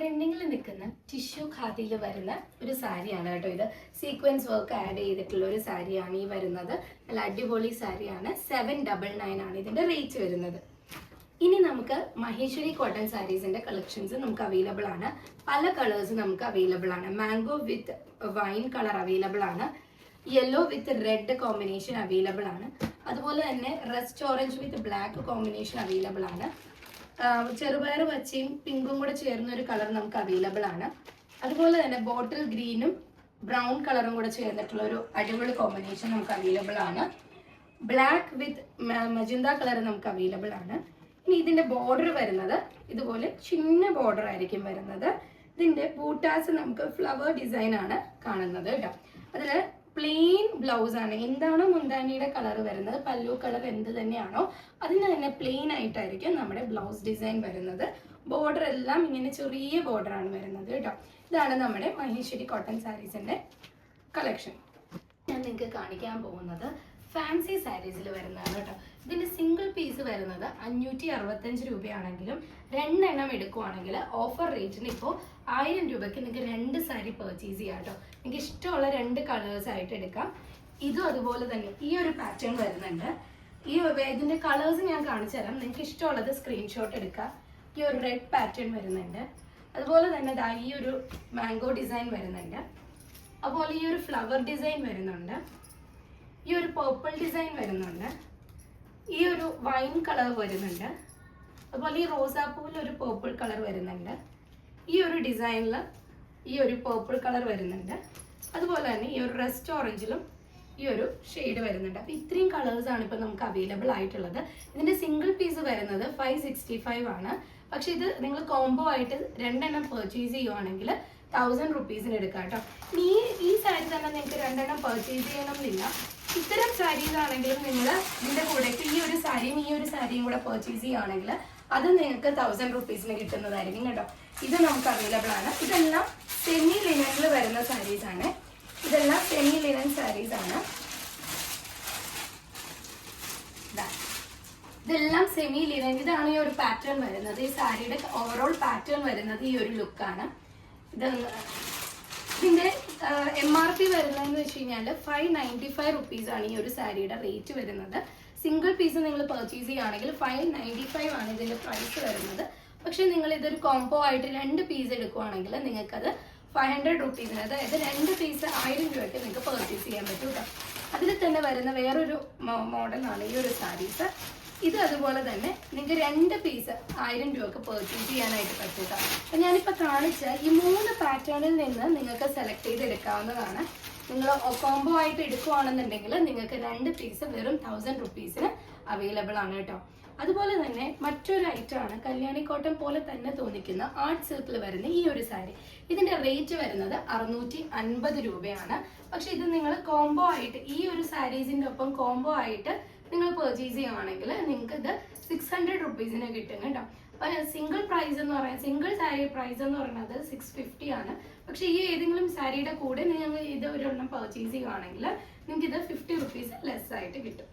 ട്രെൻഡിങ്ങിൽ നിൽക്കുന്ന ടിഷ്യൂ ഖാദിയിൽ വരുന്ന ഒരു സാരിയാണ് കേട്ടോ. ഇത് സീക്വൻസ് വർക്ക് ആഡ് ചെയ്തിട്ടുള്ള ഒരു സാരിയാണ് ഈ വരുന്നത്. നല്ല അടിപൊളി സാരിയാണ്. 799 ആണ് ഇതിന്റെ റേറ്റ് വരുന്നത്. ഇനി നമുക്ക് മഹേശ്വരി കോട്ടൺ സാരീസിന്റെ കളക്ഷൻസ് നമുക്ക് അവൈലബിൾ ആണ്. പല കളേഴ്സ് നമുക്ക് അവൈലബിൾ ആണ്. Mango with wine colour available ആണ്. Yellow with red combination available ആണ്. അതുപോലെ തന്നെ rust orange with black combination available ആണ്. ചെറുപയർ പച്ചയും പിങ്കും കൂടെ ചേർന്ന ഒരു കളർ നമുക്ക് അവൈലബിൾ ആണ്. അതുപോലെ തന്നെ ബോട്ടിൽ ഗ്രീനും ബ്രൗൺ കളറും കൂടെ ചേർന്നിട്ടുള്ള ഒരു അടിപൊളി കോമ്പിനേഷൻ നമുക്ക് അവൈലബിൾ ആണ്. ബ്ലാക്ക് വിത്ത് മജന്ത കളർ നമുക്ക് അവൈലബിൾ ആണ്. ഇനി ഇതിന്റെ ബോർഡർ വരുന്നത് ഇതുപോലെ ചിന്ന ബോർഡർ ആയിരിക്കും വരുന്നത്. ഇതിന്റെ ബൂട്ടാസ് നമുക്ക് ഫ്ലവർ ഡിസൈൻ ആണ് കാണുന്നത് കേട്ടോ. അതില് പ്ലെയിൻ ബ്ലൗസ് ആണ്. എന്താണോ മുന്താനിയുടെ കളർ വരുന്നത്, പല്ലു കളർ എന്ത് തന്നെയാണോ അതിന് തന്നെ പ്ലെയിൻ ആയിട്ടായിരിക്കും നമ്മുടെ ബ്ലൗസ് ഡിസൈൻ വരുന്നത്. ബോർഡർ എല്ലാം ഇങ്ങനെ ചെറിയ ബോർഡർ ആണ് വരുന്നത് കേട്ടോ. ഇതാണ് നമ്മുടെ മഹേശ്വരി കോട്ടൺ സാരീസിന്റെ കളക്ഷൻ. ഞാൻ നിങ്ങൾക്ക് കാണിക്കാൻ പോകുന്നത് ഫാൻസി സാരീസിൽ വരുന്നതാണ് കേട്ടോ. ഇതിന്റെ സിംഗിൾ പീസ് വരുന്നത് 565 രൂപയാണെങ്കിലും 2 എണ്ണം എടുക്കുവാണെങ്കിൽ ഓഫർ റേറ്റിന് ഇപ്പോൾ 1000 രൂപയ്ക്ക് നിങ്ങൾക്ക് 2 സാരി പർച്ചേസ് ചെയ്യാം കേട്ടോ. നിങ്ങൾക്ക് ഇഷ്ടമുള്ള 2 കളേഴ്സ് ആയിട്ട് എടുക്കാം. ഇതും അതുപോലെ തന്നെ ഈ ഒരു പാറ്റേൺ വരുന്നുണ്ട്. ഇതിന്റെ കളേഴ്സ് ഞാൻ കാണിച്ചു തരാം. നിങ്ങൾക്ക് ഇഷ്ടമുള്ളത് സ്ക്രീൻഷോട്ട് എടുക്കാം. ഈ ഒരു റെഡ് പാറ്റേൺ വരുന്നുണ്ട്. അതുപോലെ തന്നെ ഈ ഒരു മാംഗോ ഡിസൈൻ വരുന്നുണ്ട്. അതുപോലെ ഈ ഒരു ഫ്ലവർ ഡിസൈൻ വരുന്നുണ്ട്. ഈ ഒരു പർപ്പിൾ ഡിസൈൻ വരുന്നുണ്ട്. ഈ ഒരു വൈൻ കളർ വരുന്നുണ്ട്. അതുപോലെ ഈ റോസാപ്പൂവിൽ ഒരു പർപ്പിൾ കളർ വരുന്നുണ്ട്. ഈ ഒരു ഡിസൈനിൽ ഈ ഒരു പർപ്പിൾ കളർ വരുന്നുണ്ട്. അതുപോലെ തന്നെ ഈ ഒരു റസ്റ്റ് ഓറഞ്ചിലും ഈ ഒരു ഷെയ്ഡ് വരുന്നുണ്ട്. അപ്പോൾ ഇത്രയും കളേഴ്സാണ് ഇപ്പോൾ നമുക്ക് അവൈലബിൾ ആയിട്ടുള്ളത്. ഇതിൻ്റെ സിംഗിൾ പീസ് വരുന്നത് 565 ആണ്. പക്ഷെ ഇത് നിങ്ങൾ കോംബോ ആയിട്ട് 2 എണ്ണം പർച്ചേസ് ചെയ്യുവാണെങ്കിൽ 1000 റുപ്പീസിന് എടുക്കാം കേട്ടോ. ഈ സാരി തന്നെ നിങ്ങൾക്ക് 2 എണ്ണം പർച്ചേസ് ചെയ്യണമെന്നില്ല. ഇത്തരം സാരീസ് ആണെങ്കിലും നിങ്ങൾ ഇതിൻ്റെ കൂടെ ഈ ഒരു സാരിയും കൂടെ പർച്ചേസ് ചെയ്യുകയാണെങ്കിൽ അത് നിങ്ങൾക്ക് 1000 റുപ്പീസിന് കിട്ടുന്നതായിരിക്കും കേട്ടോ. ഇത് നമുക്ക് അവൈലബിൾ ആണ്. ഇതെല്ലാം സെമി ലിനനിൽ വരുന്ന സാരീസ് ആണ്. ഇതെല്ലാം സെമി ലിനൻ സാരീസ് ആണ്. ഇതെല്ലാം സെമി ലിനൻ. ഇതാണ് ഈ ഒരു പാറ്റേൺ വരുന്നത്. ഈ സാരിയുടെ ഓവറോൾ പാറ്റേൺ വരുന്നത് ഈ ഒരു ലുക്കാണ്. ഇതിന്റെ MRP വരുന്നതെന്ന് വെച്ച് കഴിഞ്ഞാൽ 595 റുപ്പീസാണ് ഈ ഒരു സാരിയുടെ റേറ്റ് വരുന്നത്. സിംഗിൾ പീസ് നിങ്ങൾ പർച്ചേസ് ചെയ്യുകയാണെങ്കിൽ 595 ആണ് ഇതിന്റെ പ്രൈസ് വരുന്നത്. പക്ഷെ നിങ്ങൾ ഇതൊരു കോംബോ ആയിട്ട് 2 പീസ് എടുക്കുവാണെങ്കിൽ നിങ്ങൾക്കത് 500 റുപ്പീസിന്, അതായത് 2 പീസ് 1000 രൂപയ്ക്ക് നിങ്ങൾക്ക് പർച്ചേസ് ചെയ്യാൻ പറ്റും കേട്ടോ. അതിൽ തന്നെ വരുന്ന വേറൊരു മോഡലാണ് ഈ ഒരു സാരീസ്. ഇത് അതുപോലെ തന്നെ നിങ്ങൾക്ക് 2 പീസ് 1000 രൂപക്ക് പർച്ചേസ് ചെയ്യാനായിട്ട് പറ്റും കേട്ടോ. അപ്പം ഞാനിപ്പോൾ കാണിച്ച ഈ 3 പാറ്റേണിൽ നിന്ന് നിങ്ങൾക്ക് സെലക്ട് ചെയ്ത് എടുക്കാവുന്നതാണ്. നിങ്ങൾ കോംബോ ആയിട്ട് എടുക്കുകയാണെന്നുണ്ടെങ്കിൽ നിങ്ങൾക്ക് 2 പീസ് വെറും 1000 റുപ്പീസിന് അവൈലബിൾ ആണ് കേട്ടോ. അതുപോലെ തന്നെ മറ്റൊരു ഐറ്റമാണ് കല്യാണി കോട്ടൺ പോലെ തന്നെ തോന്നിക്കുന്ന ആർട്ട് സിൽക്കിൽ വരുന്ന ഈ ഒരു സാരി. ഇതിന്റെ റേറ്റ് വരുന്നത് 650 രൂപയാണ്. പക്ഷെ ഇത് നിങ്ങൾ കോംബോ ആയിട്ട് ഈ ഒരു സാരീസിന്റെ ഒപ്പം കോംബോ ആയിട്ട് നിങ്ങൾ പർച്ചേസ് ചെയ്യുകയാണെങ്കിൽ നിങ്ങൾക്ക് ഇത് 600 റുപ്പീസിന് കിട്ടും കേട്ടോ. അപ്പോൾ സിംഗിൾ സാരി പ്രൈസ് എന്ന് പറയുന്നത് 650 ആണ്. പക്ഷെ ഈ ഏതെങ്കിലും സാരിയുടെ കൂടെ നിങ്ങൾ ഇത് ഒരെണ്ണം പർച്ചേസ് ചെയ്യുകയാണെങ്കിൽ നിങ്ങൾക്ക് ഇത് 50 റുപ്പീസ് ലെസ് ആയിട്ട് കിട്ടും.